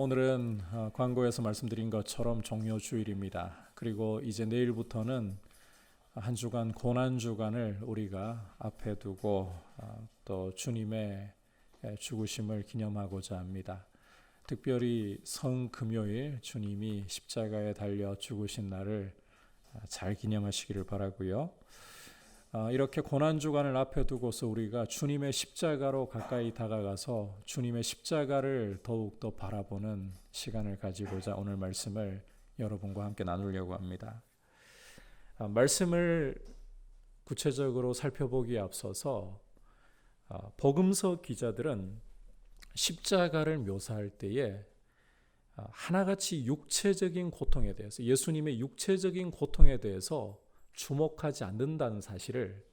오늘은 광고에서 말씀드린 것처럼 종료주일입니다. 그리고 이제 내일부터는 한 주간 고난주간을 우리가 앞에 두고 또 주님의 죽으심을 기념하고자 합니다. 특별히 성금요일 주님이 십자가에 달려 죽으신 날을 잘 기념하시기를 바라고요. 이렇게 고난주간을 앞에 두고서 우리가 주님의 십자가로 가까이 다가가서 주님의 십자가를 더욱더 바라보는 시간을 가지고자 오늘 말씀을 여러분과 함께 나누려고 합니다. 말씀을 구체적으로 살펴보기에 앞서서 복음서 기자들은 십자가를 묘사할 때에 하나같이 육체적인 고통에 대해서, 예수님의 육체적인 고통에 대해서 주목하지 않는다는 사실을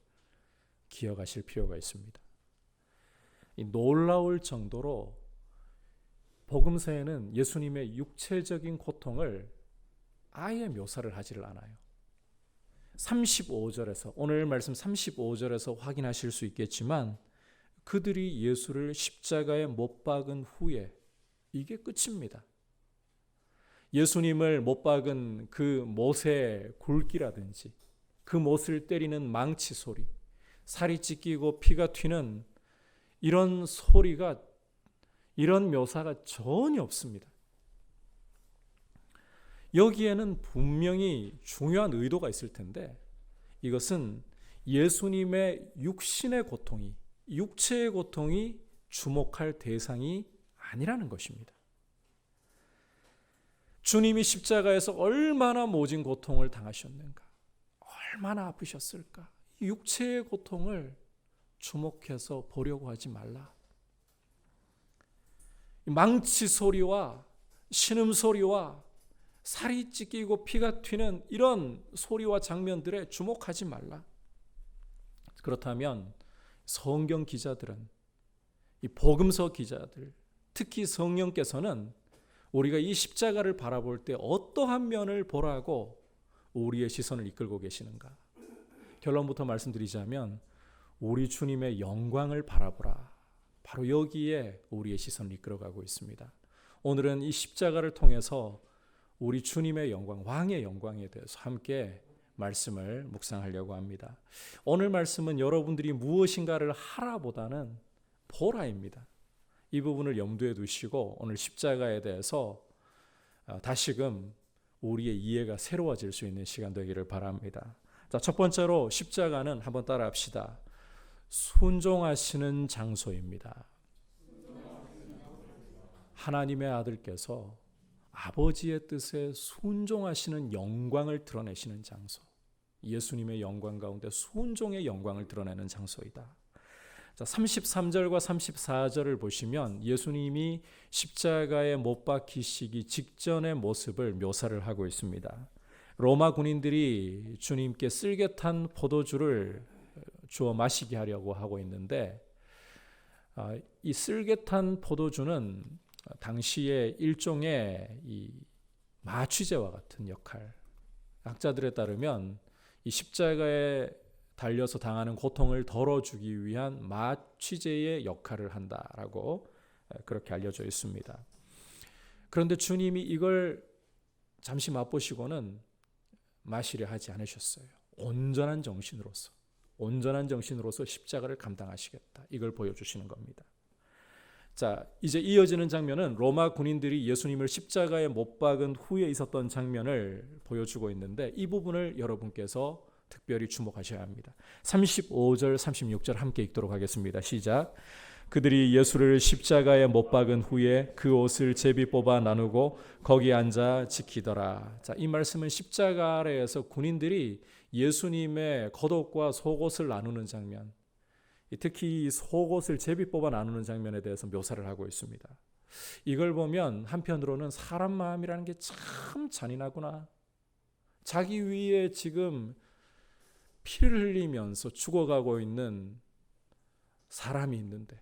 기억하실 필요가 있습니다. 이 놀라울 정도로 복음서에는 예수님의 육체적인 고통을 아예 묘사를 하지를 않아요. 35절에서, 오늘 말씀 35절에서 확인하실 수 있겠지만 그들이 예수를 십자가에 못 박은 후에 이게 끝입니다. 예수님을 못 박은 그 못의 굵기라든지 그 못을 때리는 망치 소리, 살이 찢기고 피가 튀는 이런 소리가, 이런 묘사가 전혀 없습니다. 여기에는 분명히 중요한 의도가 있을 텐데 이것은 예수님의 육신의 고통이, 육체의 고통이 주목할 대상이 아니라는 것입니다. 주님이 십자가에서 얼마나 모진 고통을 당하셨는가, 얼마나 아프셨을까, 육체의 고통을 주목해서 보려고 하지 말라. 망치 소리와 신음소리와 살이 찢기고 피가 튀는 이런 소리와 장면들에 주목하지 말라. 그렇다면 성경 기자들은, 이 복음서 기자들, 특히 성령께서는 우리가 이 십자가를 바라볼 때 어떠한 면을 보라고 우리의 시선을 이끌고 계시는가? 결론부터 말씀드리자면 우리 주님의 영광을 바라보라. 바로 여기에 우리의 시선을 이끌어가고 있습니다. 오늘은 이 십자가를 통해서 우리 주님의 영광, 왕의 영광에 대해서 함께 말씀을 묵상하려고 합니다. 오늘 말씀은 여러분들이 무엇인가를 하라보다는 보라입니다. 이 부분을 염두에 두시고 오늘 십자가에 대해서 다시금 우리의 이해가 새로워질 수 있는 시간 되기를 바랍니다. 자, 첫 번째로 십자가는 한번 따라합시다. 순종하시는 장소입니다. 하나님의 아들께서 아버지의 뜻에 순종하시는 영광을 드러내시는 장소, 예수님의 영광 가운데 순종의 영광을 드러내는 장소이다. 자, 33절과 34절을 보시면 예수님이 십자가에 못 박히시기 직전의 모습을 묘사를 하고 있습니다. 로마 군인들이 주님께 쓸개탄 포도주를 주어 마시게 하려고 하고 있는데 이 쓸개탄 포도주는 당시에 일종의 이 마취제와 같은 역할, 학자들에 따르면 이 십자가에 달려서 당하는 고통을 덜어주기 위한 마취제의 역할을 한다라고 그렇게 알려져 있습니다. 그런데 주님이 이걸 잠시 맛보시고는 마시려 하지 않으셨어요. 온전한 정신으로서 십자가를 감당하시겠다, 이걸 보여주시는 겁니다. 자, 이제 이어지는 장면은 로마 군인들이 예수님을 십자가에 못 박은 후에 있었던 장면을 보여주고 있는데 이 부분을 여러분께서 특별히 주목하셔야 합니다. 35절, 36절 함께 읽도록 하겠습니다. 시작. 그들이 예수를 십자가에 못 박은 후에 그 옷을 제비 뽑아 나누고 거기 앉아 지키더라. 자, 이 말씀은 십자가 아래에서 군인들이 예수님의 겉옷과 속옷을 나누는 장면, 특히 이 속옷을 제비 뽑아 나누는 장면에 대해서 묘사를 하고 있습니다. 이걸 보면 한편으로는 사람 마음이라는 게 참 잔인하구나. 자기 위에 지금 피를 흘리면서 죽어가고 있는 사람이 있는데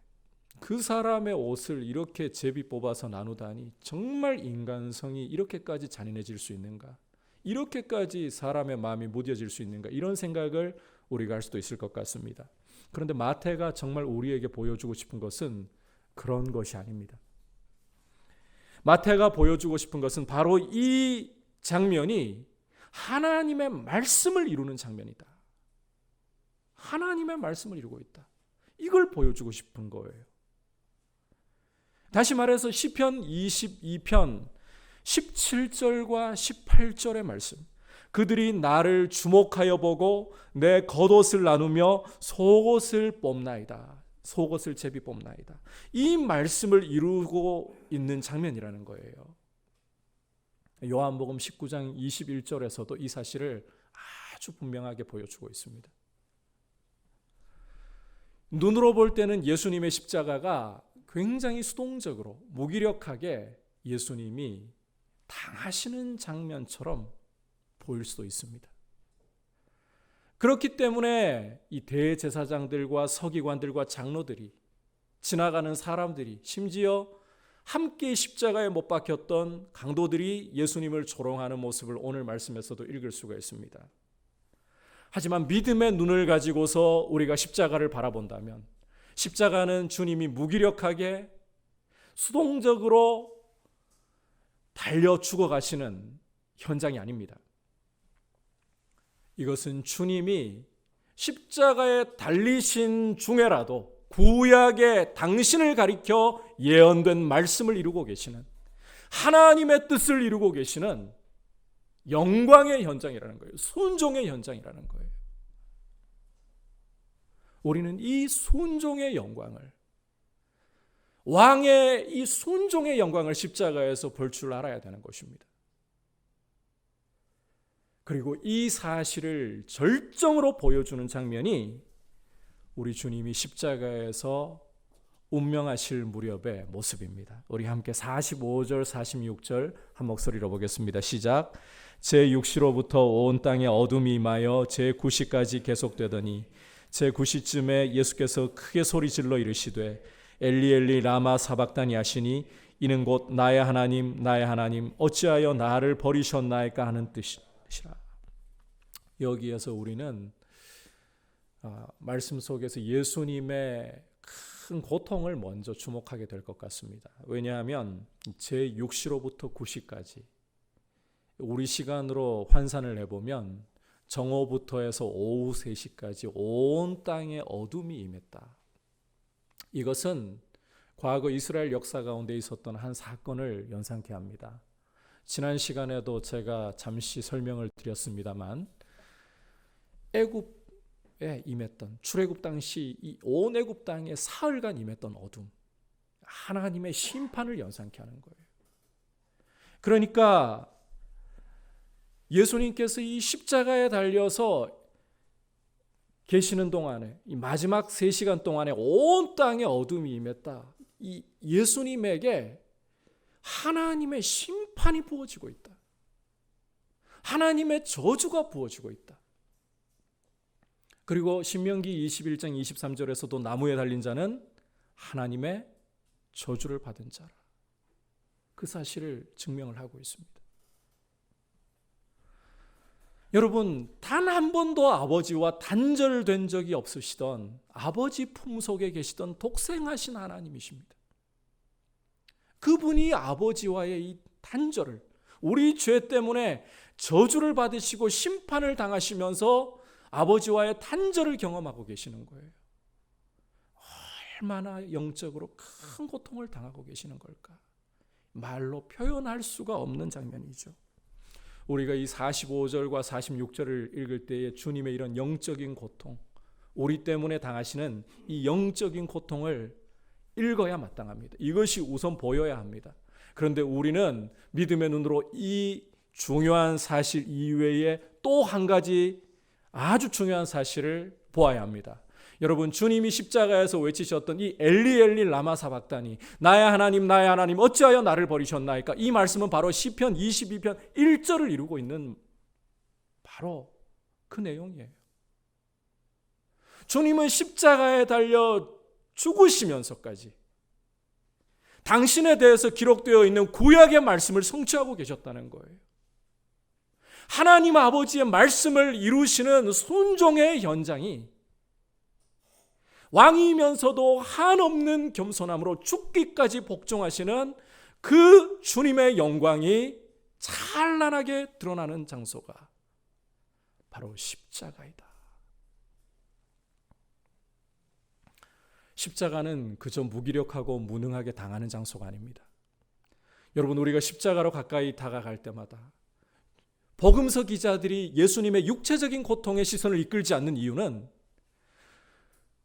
그 사람의 옷을 이렇게 제비 뽑아서 나누다니 정말 인간성이 이렇게까지 잔인해질 수 있는가? 이렇게까지 사람의 마음이 무뎌질 수 있는가? 이런 생각을 우리가 할 수도 있을 것 같습니다. 그런데 마태가 정말 우리에게 보여주고 싶은 것은 그런 것이 아닙니다. 마태가 보여주고 싶은 것은 바로 이 장면이 하나님의 말씀을 이루는 장면이다. 하나님의 말씀을 이루고 있다. 이걸 보여주고 싶은 거예요. 다시 말해서 시편 22편 17절과 18절의 말씀. 그들이 나를 주목하여 보고 내 겉옷을 나누며 속옷을 뽑나이다. 속옷을 제비 뽑나이다. 이 말씀을 이루고 있는 장면이라는 거예요. 요한복음 19장 21절에서도 이 사실을 아주 분명하게 보여주고 있습니다. 눈으로 볼 때는 예수님의 십자가가 굉장히 수동적으로 무기력하게 예수님이 당하시는 장면처럼 보일 수도 있습니다. 그렇기 때문에 이 대제사장들과 서기관들과 장로들이, 지나가는 사람들이, 심지어 함께 십자가에 못 박혔던 강도들이 예수님을 조롱하는 모습을 오늘 말씀에서도 읽을 수가 있습니다. 하지만 믿음의 눈을 가지고서 우리가 십자가를 바라본다면 십자가는 주님이 무기력하게 수동적으로 달려 죽어가시는 현장이 아닙니다. 이것은 주님이 십자가에 달리신 중에라도 구약의 당신을 가리켜 예언된 말씀을 이루고 계시는, 하나님의 뜻을 이루고 계시는 영광의 현장이라는 거예요. 순종의 현장이라는 거예요. 우리는 이 순종의 영광을, 왕의 이 순종의 영광을 십자가에서 볼 줄 알아야 되는 것입니다. 그리고 이 사실을 절정으로 보여주는 장면이 우리 주님이 십자가에서 운명하실 무렵의 모습입니다. 우리 함께 45절 46절 한 목소리로 보겠습니다. 시작. 제6시로부터 온 땅에 어둠이 임하여 제9시까지 계속되더니 제9시쯤에 예수께서 크게 소리질러 이르시되 엘리 엘리 라마 사박다니 하시니 이는 곧 나의 하나님 나의 하나님 어찌하여 나를 버리셨나이까 하는 뜻이라. 여기에서 우리는 말씀 속에서 예수님의 큰 고통을 먼저 주목하게 될 것 같습니다. 왜냐하면 제6시로부터 9시까지 우리 시간으로 환산을 해보면 정오부터 해서 오후 3시까지 온 땅에 어둠이 임했다. 이것은 과거 이스라엘 역사 가운데 있었던 한 사건을 연상케 합니다. 지난 시간에도 제가 설명을 드렸습니다만 애굽에 임했던, 출애굽 당시 이 온 애굽 땅에 사흘간 임했던 어둠, 하나님의 심판을 연상케 하는 거예요. 그러니까 예수님께서 이 십자가에 달려서 계시는 동안에, 이 마지막 3시간 동안에 온 땅에 어둠이 임했다. 이 예수님에게 하나님의 심판이 부어지고 있다. 하나님의 저주가 부어지고 있다. 그리고 신명기 21장 23절에서도 나무에 달린 자는 하나님의 저주를 받은 자라. 그 사실을 증명을 하고 있습니다. 여러분, 단 한 번도 아버지와 단절된 적이 없으시던, 아버지 품속에 계시던 독생하신 하나님이십니다. 그분이 아버지와의 이 단절을, 우리 죄 때문에 저주를 받으시고 심판을 당하시면서 아버지와의 단절을 경험하고 계시는 거예요. 얼마나 영적으로 큰 고통을 당하고 계시는 걸까? 말로 표현할 수가 없는 장면이죠. 우리가 이 45절과 46절을 읽을 때에 주님의 이런 영적인 고통, 우리 때문에 당하시는 이 영적인 고통을 읽어야 마땅합니다. 이것이 우선 보여야 합니다. 그런데 우리는 믿음의 눈으로 이 중요한 사실 이외에 또 한 가지 아주 중요한 사실을 보아야 합니다. 여러분, 주님이 십자가에서 외치셨던 이 엘리 엘리 라마 사박다니, 나의 하나님 나의 하나님 어찌하여 나를 버리셨나이까, 이 말씀은 바로 시편 22편 1절을 이루고 있는 바로 그 내용이에요. 주님은 십자가에 달려 죽으시면서까지 당신에 대해서 기록되어 있는 구약의 말씀을 성취하고 계셨다는 거예요. 하나님 아버지의 말씀을 이루시는 순종의 현장이 왕이면서도 한없는 겸손함으로 죽기까지 복종하시는 그 주님의 영광이 찬란하게 드러나는 장소가 바로 십자가이다. 십자가는 그저 무기력하고 무능하게 당하는 장소가 아닙니다. 여러분, 우리가 십자가로 가까이 다가갈 때마다 복음서 기자들이 예수님의 육체적인 고통에 시선을 이끌지 않는 이유는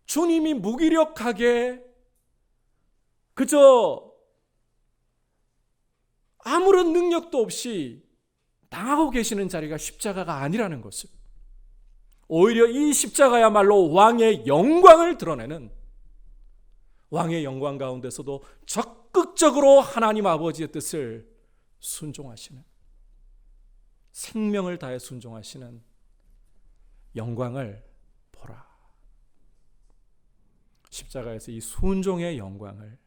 주님이 무기력하게 그저 아무런 능력도 없이 당하고 계시는 자리가 십자가가 아니라는 것을, 오히려 이 십자가야말로 왕의 영광을 드러내는, 왕의 영광 가운데서도 적극적으로 하나님 아버지의 뜻을 순종하시는, 생명을 다해 순종하시는 영광을 보라. 십자가에서 이 순종의 영광을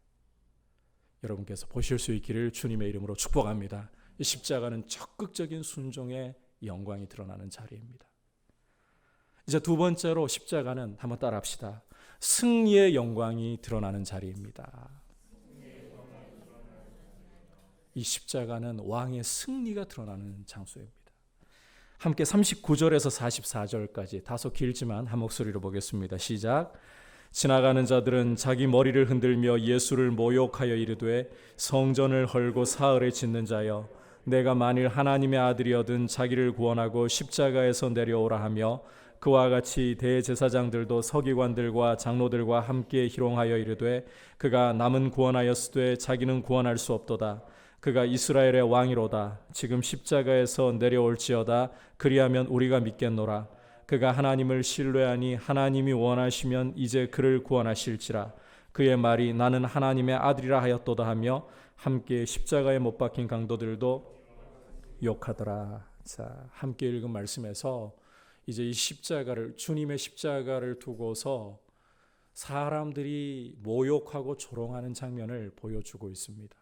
여러분께서 보실 수 있기를 주님의 이름으로 축복합니다. 이 십자가는 적극적인 순종의 영광이 드러나는 자리입니다. 이제 두 번째로 십자가는, 한번 따라합시다, 승리의 영광이 드러나는 자리입니다. 이 십자가는 왕의 승리가 드러나는 장소입니다. 함께 39절에서 44절까지 다소 길지만 한 목소리로 보겠습니다. 시작. 지나가는 자들은 자기 머리를 흔들며 예수를 모욕하여 이르되, 성전을 헐고 사흘에 짓는 자여, 내가 만일 하나님의 아들이어든 자기를 구원하고 십자가에서 내려오라 하며, 그와 같이 대제사장들도 서기관들과 장로들과 함께 희롱하여 이르되, 그가 남은 구원하였으되 자기는 구원할 수 없도다. 그가 이스라엘의 왕이로다. 지금 십자가에서 내려올지어다. 그리하면 우리가 믿겠노라. 그가 하나님을 신뢰하니 하나님이 원하시면 이제 그를 구원하실지라. 그의 말이 나는 하나님의 아들이라 하였도다 하며 함께 십자가에 못 박힌 강도들도 욕하더라. 자, 함께 읽은 말씀에서 이제 이 십자가를, 주님의 십자가를 두고서 사람들이 모욕하고 조롱하는 장면을 보여주고 있습니다.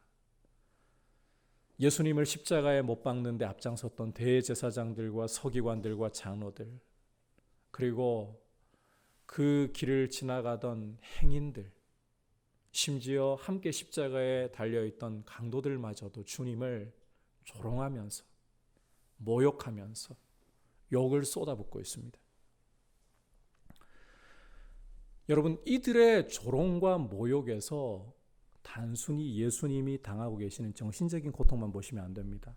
예수님을 십자가에 못 박는데 앞장섰던 대제사장들과 서기관들과 장로들, 그리고 그 길을 지나가던 행인들, 심지어 함께 십자가에 달려있던 강도들마저도 주님을 조롱하면서 모욕하면서 욕을 쏟아붓고 있습니다. 여러분, 이들의 조롱과 모욕에서 단순히 예수님이 당하고 계시는 정신적인 고통만 보시면 안 됩니다.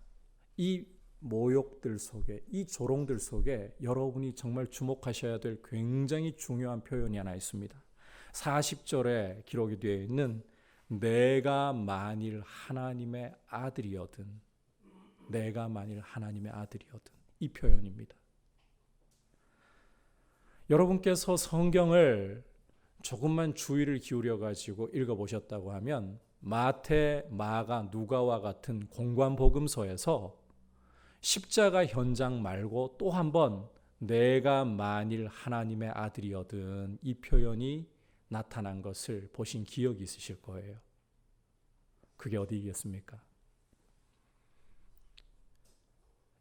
이 모욕들 속에, 이 조롱들 속에 여러분이 정말 주목하셔야 될 굉장히 중요한 표현이 하나 있습니다. 40절에 기록이 되어 있는 내가 만일 하나님의 아들이거든, 내가 만일 하나님의 아들이거든, 이 표현입니다. 여러분께서 성경을 조금만 주의를 기울여 가지고 읽어보셨다고 하면 마태, 마가, 누가와 같은 공관복음서에서 십자가 현장 말고 또 한 번 내가 만일 하나님의 아들이거든, 이 표현이 나타난 것을 보신 기억이 있으실 거예요. 그게 어디겠습니까?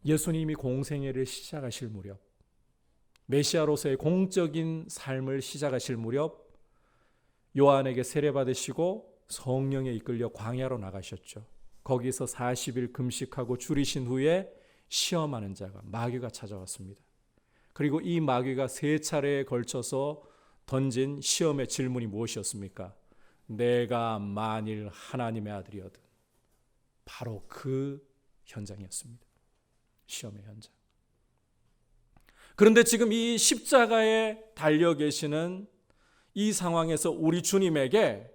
예수님이 공생애를 시작하실 무렵, 메시아로서의 공적인 삶을 시작하실 무렵 요한에게 세례받으시고 성령에 이끌려 광야로 나가셨죠. 거기서 40일 금식하고 줄이신 후에 시험하는 자가, 마귀가 찾아왔습니다. 그리고 이 마귀가 3차례에 걸쳐서 던진 시험의 질문이 무엇이었습니까? 내가 만일 하나님의 아들이거든. 바로 그 현장이었습니다. 시험의 현장. 그런데 지금 이 십자가에 달려 계시는 이 상황에서 우리 주님에게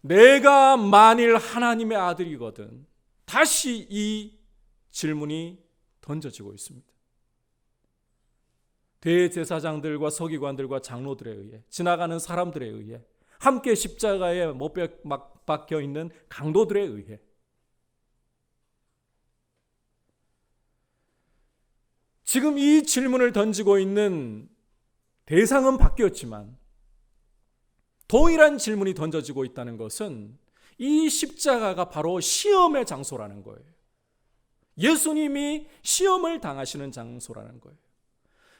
내가 만일 하나님의 아들이거든, 다시 이 질문이 던져지고 있습니다. 대제사장들과 서기관들과 장로들에 의해, 지나가는 사람들에 의해, 함께 십자가에 못 박혀 있는 강도들에 의해, 지금 이 질문을 던지고 있는 대상은 바뀌었지만 동일한 질문이 던져지고 있다는 것은 이 십자가가 바로 시험의 장소라는 거예요. 예수님이 시험을 당하시는 장소라는 거예요.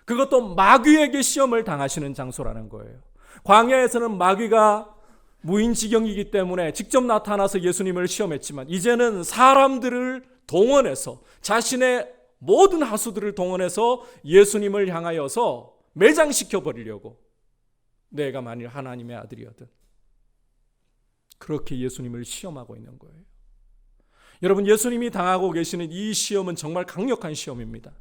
그것도 마귀에게 시험을 당하시는 장소라는 거예요. 광야에서는 마귀가 무인지경이기 때문에 직접 나타나서 예수님을 시험했지만 이제는 사람들을 동원해서 자신의 모든 하수들을 동원해서 예수님을 향하여서 매장시켜 버리려고, 내가 만일 하나님의 아들이거든, 그렇게 예수님을 시험하고 있는 거예요. 여러분, 예수님이 당하고 계시는 이 시험은 정말 강력한 시험입니다.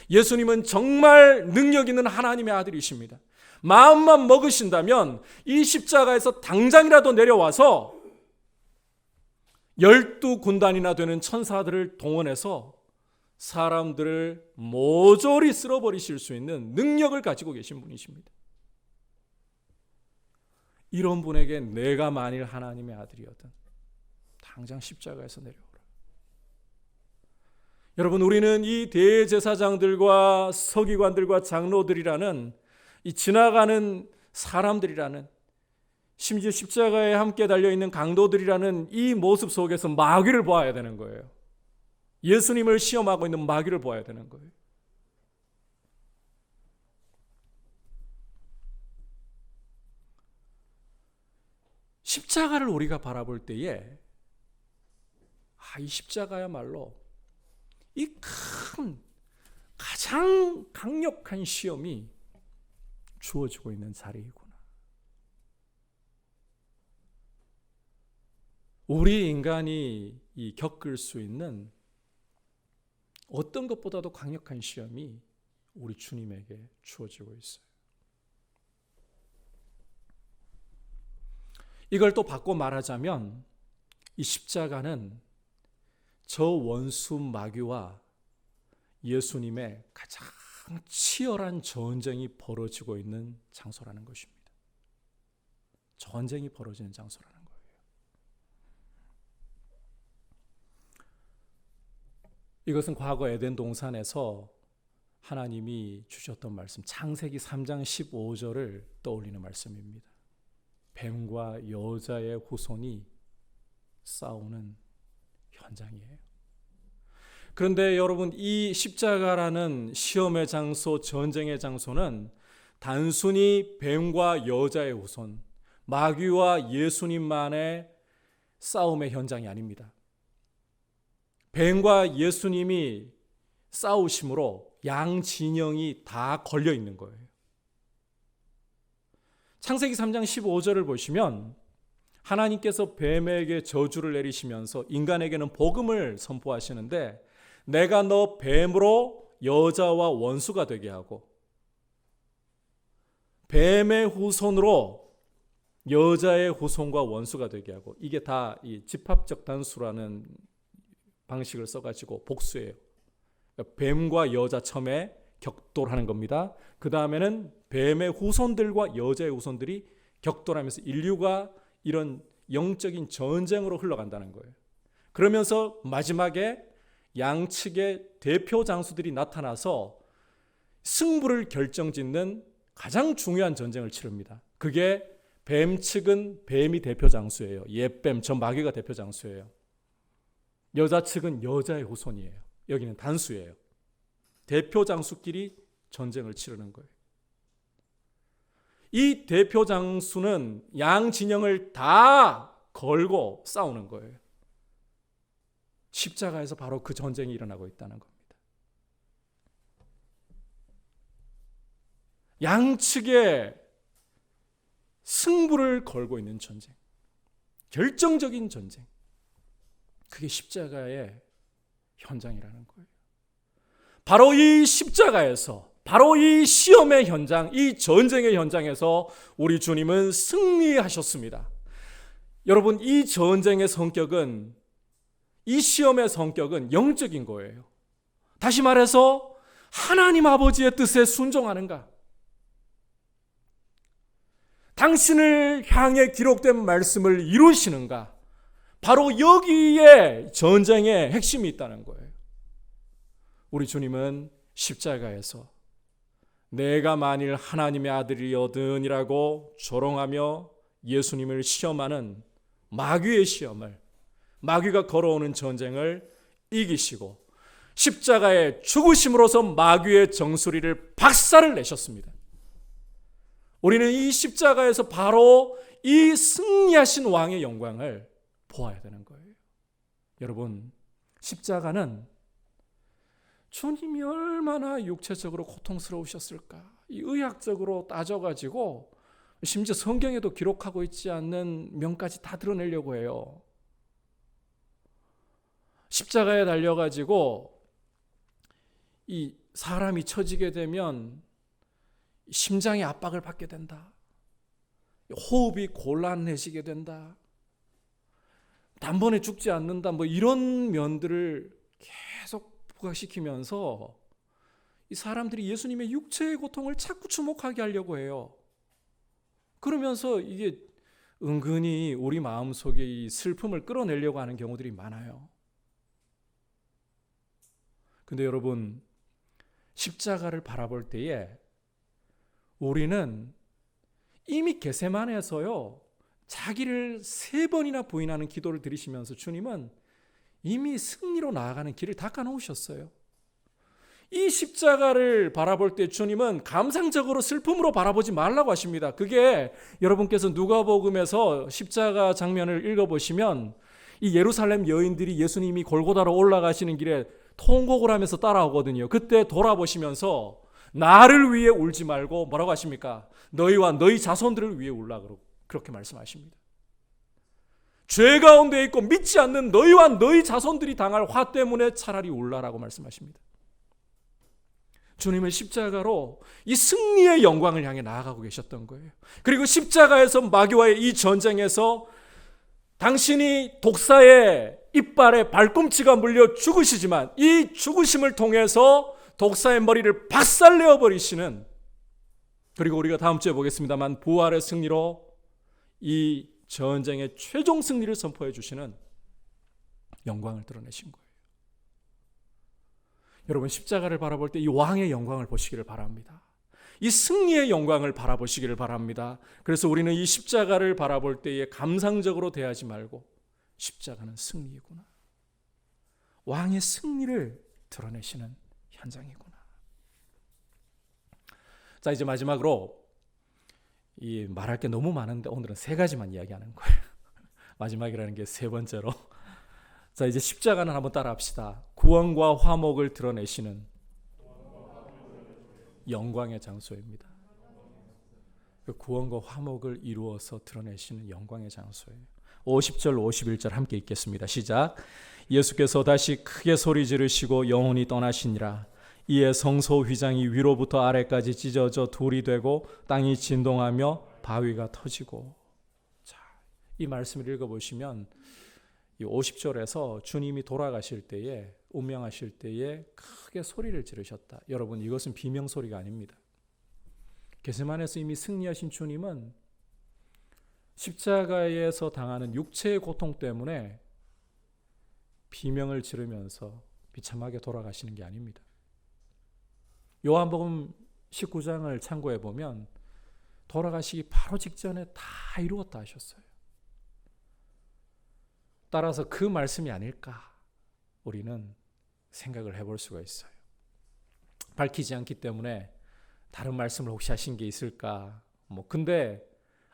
예수님은 정말 능력 있는 하나님의 아들이십니다. 마음만 먹으신다면 이 십자가에서 당장이라도 내려와서 12군단이나 되는 천사들을 동원해서 사람들을 모조리 쓸어버리실 수 있는 능력을 가지고 계신 분이십니다. 이런 분에게 내가 만일 하나님의 아들이었던, 당장 십자가에서 내려오라. 여러분, 우리는 이 대제사장들과 서기관들과 장로들이라는 이 지나가는 사람들이라는, 심지어 십자가에 함께 달려있는 강도들이라는 이 모습 속에서 마귀를 보아야 되는 거예요. 예수님을 시험하고 있는 마귀를 보아야 되는 거예요. 십자가를 우리가 바라볼 때에 이 십자가야말로 이 큰 가장 강력한 시험이 주어지고 있는 자리이구나. 우리 인간이 겪을 수 있는 어떤 것보다도 강력한 시험이 우리 주님에게 주어지고 있어요. 이걸 또 바꿔 말하자면 이 십자가는 저 원수 마귀와 예수님의 가장 치열한 전쟁이 벌어지고 있는 장소라는 것입니다. 전쟁이 벌어지는 장소라는 거예요. 이것은 과거 에덴 동산에서 하나님이 주셨던 말씀, 창세기 3장 15절을 떠올리는 말씀입니다. 뱀과 여자의 후손이 싸우는 현장이에요. 그런데 여러분, 이 십자가라는 시험의 장소, 전쟁의 장소는 단순히 뱀과 여자의 후손, 마귀와 예수님만의 싸움의 현장이 아닙니다. 뱀과 예수님이 싸우심으로 양 진영이 다 걸려 있는 거예요. 창세기 3장 15절을 보시면 하나님께서 뱀에게 저주를 내리시면서 인간에게는 복음을 선포하시는데, 내가 너 뱀으로 여자와 원수가 되게 하고 뱀의 후손으로 여자의 후손과 원수가 되게 하고, 이게 다 이 집합적 단수라는 방식을 써가지고 복수예요. 그러니까 뱀과 여자 처음에 격돌하는 겁니다. 그 다음에는 뱀의 후손들과 여자의 후손들이 격돌하면서 인류가 이런 영적인 전쟁으로 흘러간다는 거예요. 그러면서 마지막에 양측의 대표 장수들이 나타나서 승부를 결정짓는 가장 중요한 전쟁을 치릅니다. 그게 뱀 측은 뱀이 대표 장수예요. 옛뱀, 저 마귀가 대표 장수예요. 여자 측은 여자의 후손이에요. 여기는 단수예요. 대표 장수끼리 전쟁을 치르는 거예요. 이 대표 장수는 양 진영을 다 걸고 싸우는 거예요. 십자가에서 바로 그 전쟁이 일어나고 있다는 겁니다. 양측의 승부를 걸고 있는 전쟁, 결정적인 전쟁, 그게 십자가의 현장이라는 거예요. 바로 이 십자가에서, 바로 이 시험의 현장, 이 전쟁의 현장에서 우리 주님은 승리하셨습니다. 여러분, 이 전쟁의 성격은, 이 시험의 성격은 영적인 거예요. 다시 말해서 하나님 아버지의 뜻에 순종하는가? 당신을 향해 기록된 말씀을 이루시는가? 바로 여기에 전쟁의 핵심이 있다는 거예요. 우리 주님은 십자가에서 내가 만일 하나님의 아들이거든이라고 조롱하며 예수님을 시험하는 마귀의 시험을, 마귀가 걸어오는 전쟁을 이기시고 십자가의 죽으심으로써 마귀의 정수리를 박살을 내셨습니다. 우리는 이 십자가에서 바로 이 승리하신 왕의 영광을 보아야 되는 거예요. 여러분, 십자가는 주님이 얼마나 육체적으로 고통스러우셨을까? 이 의학적으로 따져가지고 심지어 성경에도 기록하고 있지 않는 면까지 다 드러내려고 해요. 십자가에 달려가지고 이 사람이 처지게 되면 심장의 압박을 받게 된다. 호흡이 곤란해지게 된다. 단번에 죽지 않는다. 뭐 이런 면들을 계속 부각시키면서 이 사람들이 예수님의 육체의 고통을 자꾸 주목하게 하려고 해요. 그러면서 이게 은근히 우리 마음속에 이 슬픔을 끌어내려고 하는 경우들이 많아요. 근데 여러분, 십자가를 바라볼 때에 우리는 이미 겟세마네에서요, 자기를 3번이나 부인하는 기도를 드리시면서 주님은 이미 승리로 나아가는 길을 닦아 놓으셨어요. 이 십자가를 바라볼 때 주님은 감상적으로 슬픔으로 바라보지 말라고 하십니다. 그게 여러분께서 누가복음에서 십자가 장면을 읽어보시면 이 예루살렘 여인들이 예수님이 골고다로 올라가시는 길에 통곡을 하면서 따라오거든요. 그때 돌아보시면서 나를 위해 울지 말고 뭐라고 하십니까? 너희와 너희 자손들을 위해 울라 그렇게 말씀하십니다. 죄 가운데 있고 믿지 않는 너희와 너희 자손들이 당할 화 때문에 차라리 울라라고 말씀하십니다. 주님은 십자가로 이 승리의 영광을 향해 나아가고 계셨던 거예요. 그리고 십자가에서 마귀와의 이 전쟁에서 당신이 독사의 이빨에 발꿈치가 물려 죽으시지만 이 죽으심을 통해서 독사의 머리를 박살내어 버리시는, 그리고 우리가 다음 주에 보겠습니다만 부활의 승리로 이 전쟁의 최종 승리를 선포해 주시는 영광을 드러내신 거예요. 여러분, 십자가를 바라볼 때 이 왕의 영광을 보시기를 바랍니다. 이 승리의 영광을 바라보시기를 바랍니다. 그래서 우리는 이 십자가를 바라볼 때에 감상적으로 대하지 말고 십자가는 승리이구나, 왕의 승리를 드러내시는 현장이구나. 자, 이제 마지막으로 이 말할 게 너무 많은데 오늘은 3가지만 이야기하는 거예요. 마지막이라는 게 3번째로. 자, 이제 십자가는 한번 따라합시다. 구원과 화목을 드러내시는 영광의 장소입니다. 그 구원과 화목을 이루어서 드러내시는 영광의 장소예요. 50절 51절 함께 읽겠습니다. 시작. 예수께서 다시 크게 소리 지르시고 영혼이 떠나시니라. 이에 성소 휘장이 위로부터 아래까지 찢어져 돌이 되고 땅이 진동하며 바위가 터지고. 자, 이 말씀을 읽어보시면 이 50절에서 주님이 돌아가실 때에, 운명하실 때에 크게 소리를 지르셨다. 여러분, 이것은 비명소리가 아닙니다. 겟세마네에서 이미 승리하신 주님은 십자가에서 당하는 육체의 고통 때문에 비명을 지르면서 비참하게 돌아가시는 게 아닙니다. 요한복음 19장을 참고해 보면 돌아가시기 바로 직전에 다 이루었다 하셨어요. 따라서 그 말씀이 아닐까 우리는 생각을 해볼 수가 있어요. 밝히지 않기 때문에 다른 말씀을 혹시 하신 게 있을까? 근데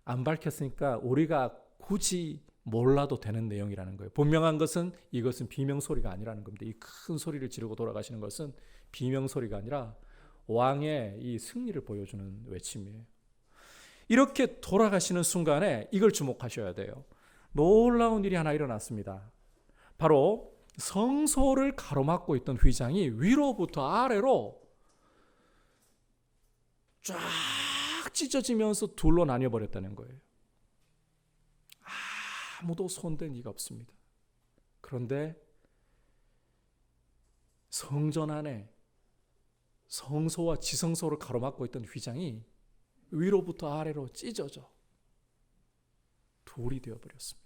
안 밝혔으니까 우리가 굳이 몰라도 되는 내용이라는 거예요. 분명한 것은 이것은 비명소리가 아니라는 겁니다. 이 큰 소리를 지르고 돌아가시는 것은 비명소리가 아니라 왕의 이 승리를 보여주는 외침이에요. 이렇게 돌아가시는 순간에 이걸 주목하셔야 돼요. 놀라운 일이 하나 일어났습니다. 바로 성소를 가로막고 있던 휘장이 위로부터 아래로 쫙 찢어지면서 둘로 나뉘어버렸다는 거예요. 아무도 손댄 이가 없습니다. 그런데 성전 안에 성소와 지성소를 가로막고 있던 휘장이 위로부터 아래로 찢어져 돌이 되어버렸습니다.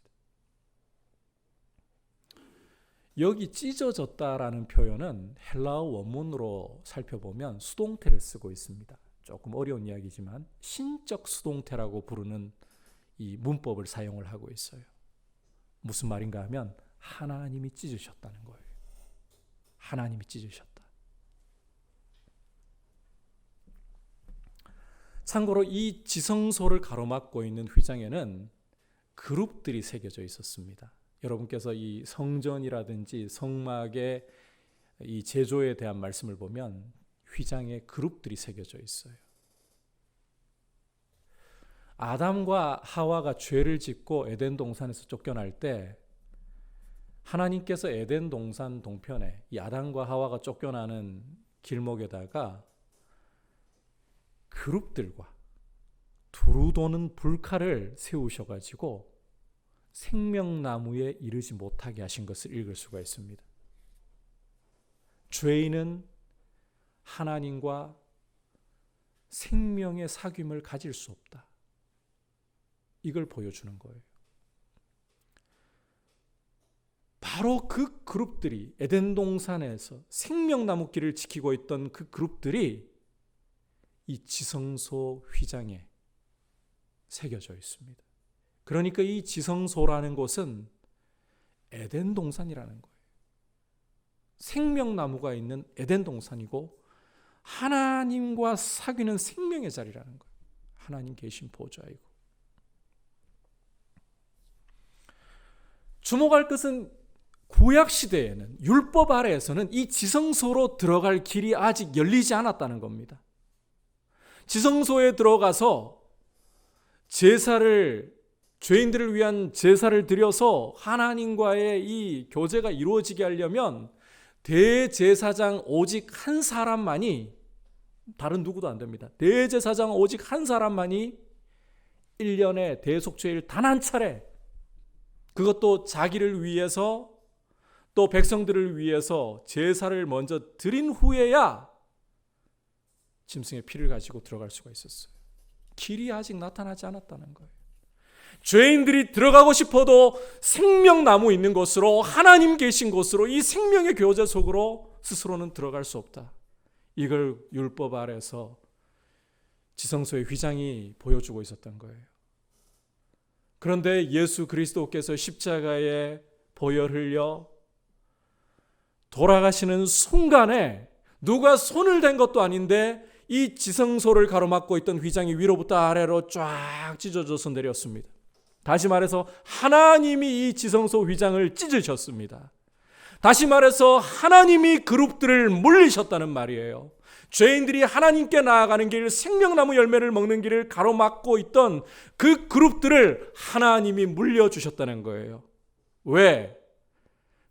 여기 찢어졌다라는 표현은 헬라어 원문으로 살펴보면 수동태를 쓰고 있습니다. 조금 어려운 이야기지만 신적 수동태라고 부르는 이 문법을 사용을 하고 있어요. 무슨 말인가 하면 하나님이 찢으셨다는 거예요. 하나님이 찢으셨다. 참고로 이 지성소를 가로막고 있는 휘장에는 그룹들이 새겨져 있었습니다. 여러분께서 이 성전이라든지 성막의 이 제조에 대한 말씀을 보면 휘장에 그룹들이 새겨져 있어요. 아담과 하와가 죄를 짓고 에덴 동산에서 쫓겨날 때 하나님께서 에덴 동산 동편에 이 아담과 하와가 쫓겨나는 길목에다가 그룹들과 두루 도는 불칼을 세우셔가지고 생명나무에 이르지 못하게 하신 것을 읽을 수가 있습니다. 죄인은 하나님과 생명의 사귐을 가질 수 없다. 이걸 보여주는 거예요. 바로 그 그룹들이 에덴 동산에서 생명나무 길을 지키고 있던 그 그룹들이 이 지성소 휘장에 새겨져 있습니다. 그러니까 이 지성소라는 곳은 에덴 동산이라는 거예요. 생명나무가 있는 에덴 동산이고 하나님과 사귀는 생명의 자리라는 거예요. 하나님 계신 보좌이고. 주목할 것은 구약 시대에는 율법 아래에서는 이 지성소로 들어갈 길이 아직 열리지 않았다는 겁니다. 지성소에 들어가서 제사를 죄인들을 위한 제사를 드려서 하나님과의 이 교제가 이루어지게 하려면 대제사장 오직 한 사람만이, 다른 누구도 안 됩니다. 대제사장 오직 한 사람만이 1년에 대속죄일 단 한 차례, 그것도 자기를 위해서 또 백성들을 위해서 제사를 먼저 드린 후에야 짐승의 피를 가지고 들어갈 수가 있었어요. 길이 아직 나타나지 않았다는 거예요. 죄인들이 들어가고 싶어도 생명나무 있는 곳으로, 하나님 계신 곳으로, 이 생명의 교제 속으로 스스로는 들어갈 수 없다. 이걸 율법 아래서 지성소의 휘장이 보여주고 있었던 거예요. 그런데 예수 그리스도께서 십자가에 보혈 흘려 돌아가시는 순간에 누가 손을 댄 것도 아닌데 이 지성소를 가로막고 있던 휘장이 위로부터 아래로 쫙 찢어져서 내렸습니다. 다시 말해서 하나님이 이 지성소 휘장을 찢으셨습니다. 다시 말해서 하나님이 그룹들을 물리셨다는 말이에요. 죄인들이 하나님께 나아가는 길, 생명나무 열매를 먹는 길을 가로막고 있던 그 그룹들을 하나님이 물려주셨다는 거예요. 왜?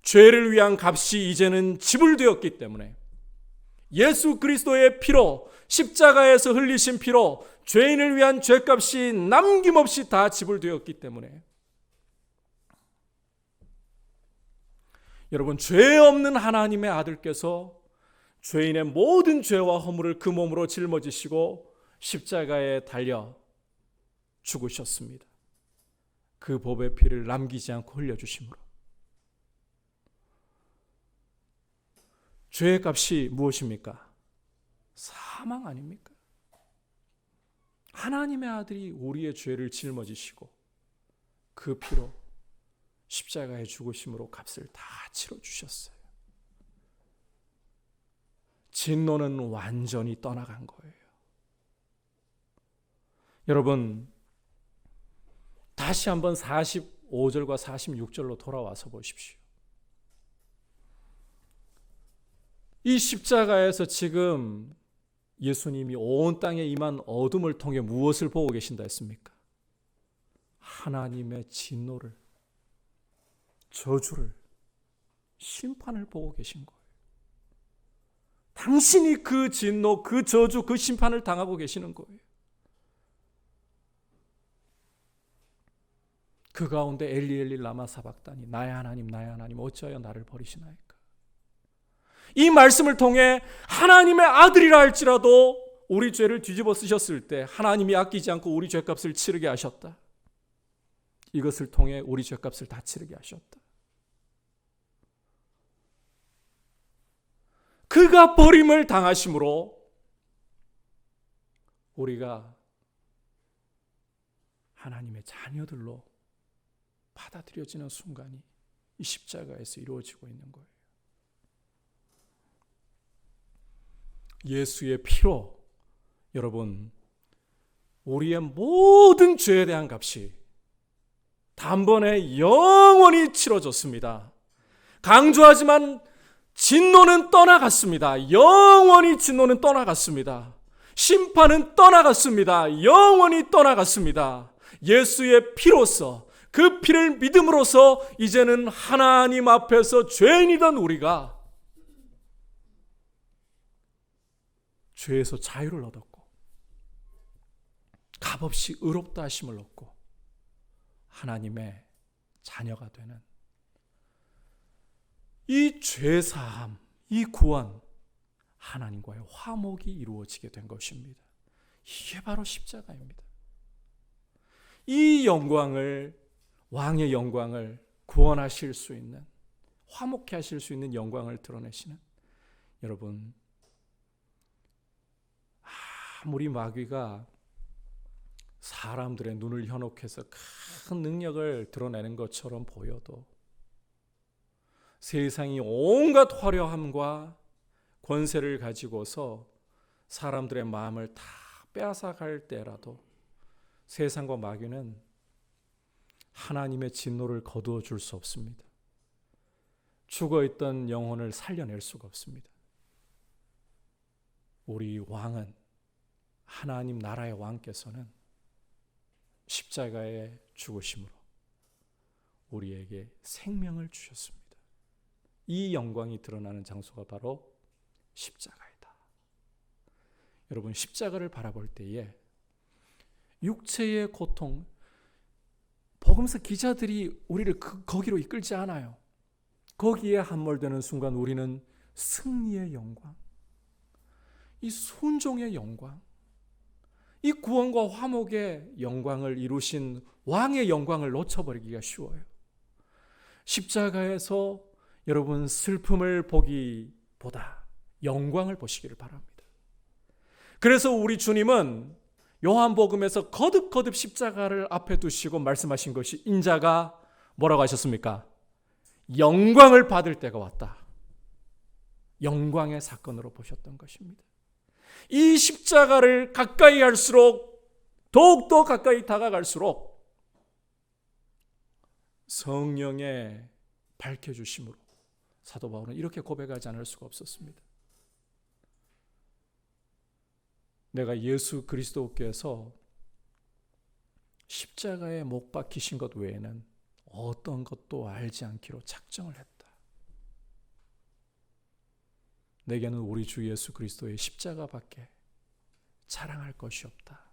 죄를 위한 값이 이제는 지불되었기 때문에, 예수 그리스도의 피로, 십자가에서 흘리신 피로 죄인을 위한 죄값이 남김없이 다 지불되었기 때문에, 여러분, 죄 없는 하나님의 아들께서 죄인의 모든 죄와 허물을 그 몸으로 짊어지시고 십자가에 달려 죽으셨습니다. 그 법의 피를 남기지 않고 흘려주심으로. 죄의 값이 무엇입니까? 사망 아닙니까? 하나님의 아들이 우리의 죄를 짊어지시고 그 피로 십자가에 죽으심으로 값을 다 치러주셨어요. 진노는 완전히 떠나간 거예요. 여러분, 다시 한번 45절과 46절로 돌아와서 보십시오. 이 십자가에서 지금 예수님이 온 땅에 임한 어둠을 통해 무엇을 보고 계신다 했습니까? 하나님의 진노를, 저주를, 심판을 보고 계신 거예요. 당신이 그 진노, 그 저주, 그 심판을 당하고 계시는 거예요. 그 가운데 엘리 엘리 라마 사박다니, 나의 하나님 어찌하여 나를 버리시나이까. 이 말씀을 통해 하나님의 아들이라 할지라도 우리 죄를 뒤집어 쓰셨을 때 하나님이 아끼지 않고 우리 죄값을 치르게 하셨다. 이것을 통해 우리 죄값을 다 치르게 하셨다. 그가 버림을 당하심으로 우리가 하나님의 자녀들로 받아들여지는 순간이 이 십자가에서 이루어지고 있는 거예요. 예수의 피로 여러분 우리의 모든 죄에 대한 값이 단번에 영원히 치러졌습니다. 강조하지만 진노는 떠나갔습니다. 영원히 진노는 떠나갔습니다. 심판은 떠나갔습니다. 영원히 떠나갔습니다. 예수의 피로써, 그 피를 믿음으로써 이제는 하나님 앞에서 죄인이던 우리가 죄에서 자유를 얻었고 값없이 의롭다 하심을 얻고 하나님의 자녀가 되는 이 죄사함, 이 구원, 하나님과의 화목이 이루어지게 된 것입니다. 이게 바로 십자가입니다. 이 영광을, 왕의 영광을 구원하실 수 있는, 화목케 하실 수 있는 영광을 드러내시는 여러분, 아무리 마귀가 사람들의 눈을 현혹해서 큰 능력을 드러내는 것처럼 보여도 세상이 온갖 화려함과 권세를 가지고서 사람들의 마음을 다 빼앗아갈 때라도 세상과 마귀는 하나님의 진노를 거두어 줄 수 없습니다. 죽어있던 영혼을 살려낼 수가 없습니다. 우리 왕은, 하나님 나라의 왕께서는 십자가의 죽으심으로 우리에게 생명을 주셨습니다. 이 영광이 드러나는 장소가 바로 십자가이다. 여러분, 십자가를 바라볼 때에 육체의 고통, 복음서 기자들이 우리를 거기로 이끌지 않아요. 거기에 함몰되는 순간 우리는 승리의 영광, 이 순종의 영광, 이 구원과 화목의 영광을 이루신 왕의 영광을 놓쳐버리기가 쉬워요. 십자가에서 여러분 슬픔을 보기보다 영광을 보시기를 바랍니다. 그래서 우리 주님은 요한복음에서 거듭거듭 십자가를 앞에 두시고 말씀하신 것이, 인자가 뭐라고 하셨습니까? 영광을 받을 때가 왔다. 영광의 사건으로 보셨던 것입니다. 이 십자가를 가까이 할수록, 더욱더 가까이 다가갈수록 성령의 밝혀주심으로 사도 바울은 이렇게 고백하지 않을 수가 없었습니다. 내가 예수 그리스도께서 십자가에 못 박히신 것 외에는 어떤 것도 알지 않기로 작정을 했다. 내게는 우리 주 예수 그리스도의 십자가밖에 자랑할 것이 없다.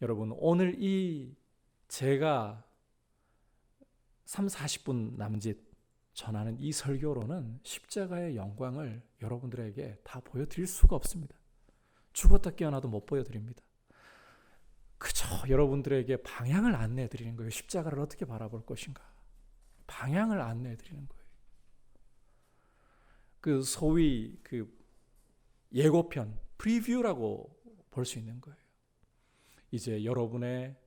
여러분, 오늘 제가 30-40분 남짓 전하는 이 설교로는 십자가의 영광을 여러분들에게 다 보여드릴 수가 없습니다. 죽었다 깨어나도 못 보여드립니다. 그저 여러분들에게 방향을 안내해드리는 거예요. 십자가를 어떻게 바라볼 것인가, 방향을 안내해드리는 거예요. 그 소위 예고편, 프리뷰라고 볼 수 있는 거예요. 이제 여러분의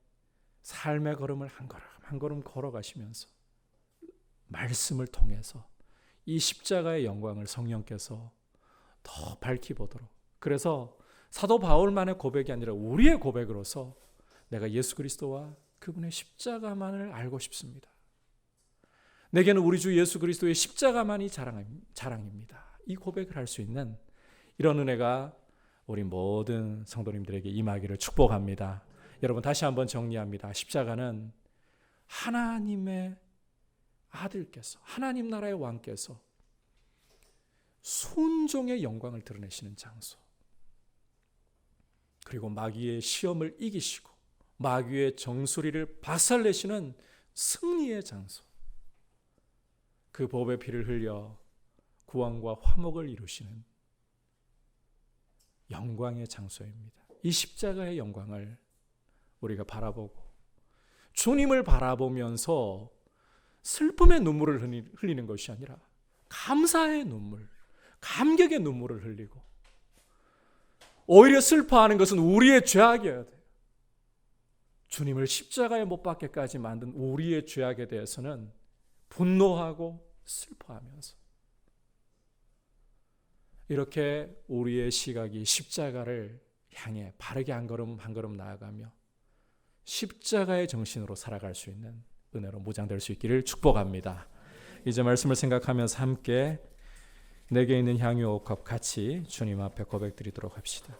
삶의 걸음을 한 걸음 한 걸음 걸어가시면서 말씀을 통해서 이 십자가의 영광을 성령께서 더 밝히 보도록, 그래서 사도 바울만의 고백이 아니라 우리의 고백으로서 내가 예수 그리스도와 그분의 십자가만을 알고 싶습니다. 내게는 우리 주 예수 그리스도의 십자가만이 자랑입니다. 이 고백을 할 수 있는 이런 은혜가 우리 모든 성도님들에게 임하기를 축복합니다. 여러분, 다시 한번 정리합니다. 십자가는 하나님의 아들께서, 하나님 나라의 왕께서 순종의 영광을 드러내시는 장소, 그리고 마귀의 시험을 이기시고 마귀의 정수리를 박살내시는 승리의 장소, 그 법의 피를 흘려 구원과 화목을 이루시는 영광의 장소입니다. 이 십자가의 영광을 우리가 바라보고 주님을 바라보면서 슬픔의 눈물을 흘리는 것이 아니라 감사의 눈물, 감격의 눈물을 흘리고, 오히려 슬퍼하는 것은 우리의 죄악이어야 돼요. 주님을 십자가에 못 박게까지 만든 우리의 죄악에 대해서는 분노하고 슬퍼하면서 이렇게 우리의 시각이 십자가를 향해 바르게 한 걸음 한 걸음 나아가며 십자가의 정신으로 살아갈 수 있는 은혜로 무장될 수 있기를 축복합니다. 이제 말씀을 생각하면서 함께 내게 있는 향유 5컵 같이 주님 앞에 고백드리도록 합시다.